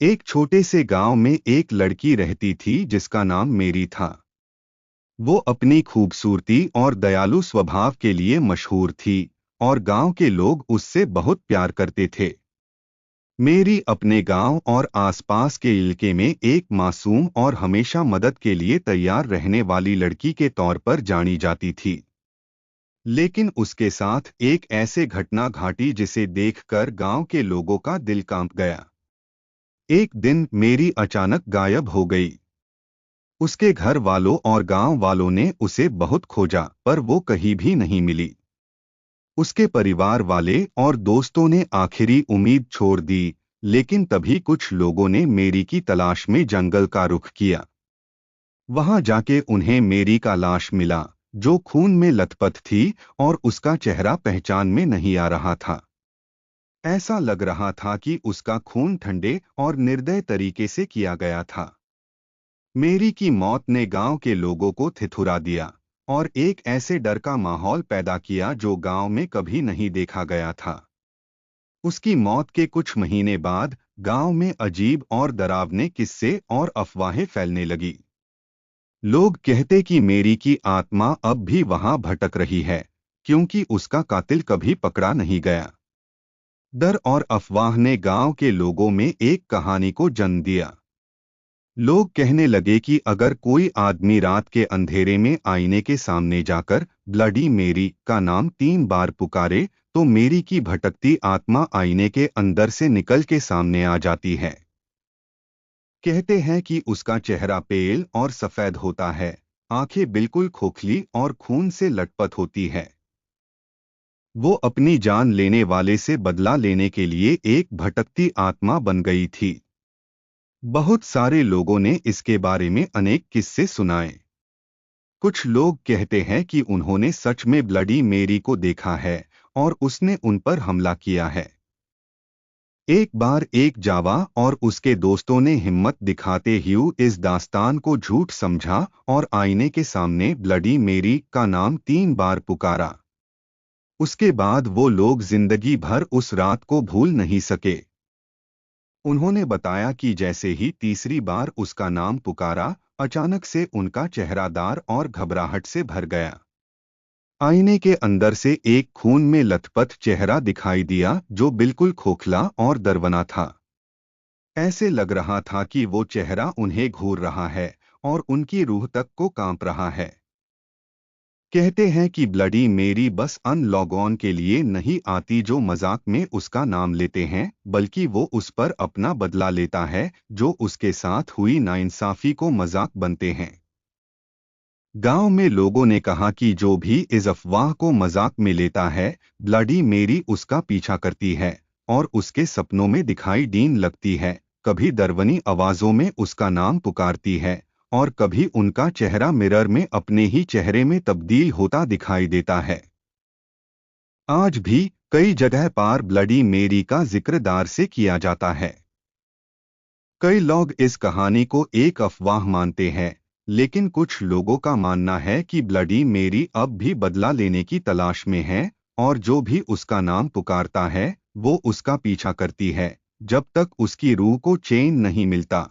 एक छोटे से गांव में एक लड़की रहती थी जिसका नाम मेरी था। वो अपनी खूबसूरती और दयालु स्वभाव के लिए मशहूर थी और गांव के लोग उससे बहुत प्यार करते थे। मेरी अपने गांव और आसपास के इलाके में एक मासूम और हमेशा मदद के लिए तैयार रहने वाली लड़की के तौर पर जानी जाती थी। लेकिन उसके साथ एक ऐसे घटना घटी जिसे देखकर गांव के लोगों का दिल कांप गया। एक दिन मेरी अचानक गायब हो गई। उसके घर वालों और गांव वालों ने उसे बहुत खोजा पर वो कहीं भी नहीं मिली। उसके परिवार वाले और दोस्तों ने आखिरी उम्मीद छोड़ दी, लेकिन तभी कुछ लोगों ने मेरी की तलाश में जंगल का रुख किया। वहां जाके उन्हें मेरी का लाश मिला, जो खून में लथपथ थी और उसका चेहरा पहचान में नहीं आ रहा था। ऐसा लग रहा था कि उसका खून ठंडे और निर्दय तरीके से किया गया था। मेरी की मौत ने गांव के लोगों को थिथुरा दिया और एक ऐसे डर का माहौल पैदा किया जो गांव में कभी नहीं देखा गया था। उसकी मौत के कुछ महीने बाद गांव में अजीब और डरावने किस्से और अफवाहें फैलने लगी। लोग कहते कि मेरी की आत्मा अब भी वहां भटक रही है, क्योंकि उसका कातिल कभी पकड़ा नहीं गया। डर और अफवाह ने गांव के लोगों में एक कहानी को जन्म दिया। लोग कहने लगे कि अगर कोई आदमी रात के अंधेरे में आईने के सामने जाकर ब्लडी मेरी का नाम 3 बार पुकारे, तो मेरी की भटकती आत्मा आईने के अंदर से निकल के सामने आ जाती है। कहते हैं कि उसका चेहरा पेल और सफेद होता है, आंखें बिल्कुल खोखली और खून से लटपट होती है। वो अपनी जान लेने वाले से बदला लेने के लिए एक भटकती आत्मा बन गई थी। बहुत सारे लोगों ने इसके बारे में अनेक किस्से सुनाए। कुछ लोग कहते हैं कि उन्होंने सच में ब्लडी मेरी को देखा है और उसने उन पर हमला किया है। एक बार एक जावा और उसके दोस्तों ने हिम्मत दिखाते हुए इस दास्तान को झूठ समझा और आईने के सामने ब्लडी मेरी का नाम 3 बार पुकारा। उसके बाद वो लोग जिंदगी भर उस रात को भूल नहीं सके। उन्होंने बताया कि जैसे ही तीसरी बार उसका नाम पुकारा, अचानक से उनका चेहरादार और घबराहट से भर गया। आईने के अंदर से एक खून में लथपथ चेहरा दिखाई दिया जो बिल्कुल खोखला और दरवना था। ऐसे लग रहा था कि वो चेहरा उन्हें घूर रहा है और उनकी रूह तक को कांप रहा है। कहते हैं कि ब्लडी मेरी बस अन लोगों के लिए नहीं आती जो मजाक में उसका नाम लेते हैं, बल्कि वो उस पर अपना बदला लेता है जो उसके साथ हुई नाइंसाफी को मजाक बनते हैं। गांव में लोगों ने कहा कि जो भी इस अफवाह को मजाक में लेता है, ब्लडी मेरी उसका पीछा करती है और उसके सपनों में दिखाई दीन लगती है, कभी दरवनी आवाजों में उसका नाम पुकारती है और कभी उनका चेहरा मिरर में अपने ही चेहरे में तब्दील होता दिखाई देता है। आज भी कई जगह पर ब्लडी मेरी का जिक्र दार से किया जाता है। कई लोग इस कहानी को एक अफवाह मानते हैं, लेकिन कुछ लोगों का मानना है कि ब्लडी मेरी अब भी बदला लेने की तलाश में है और जो भी उसका नाम पुकारता है वो उसका पीछा करती है जब तक उसकी रूह को चैन नहीं मिलता।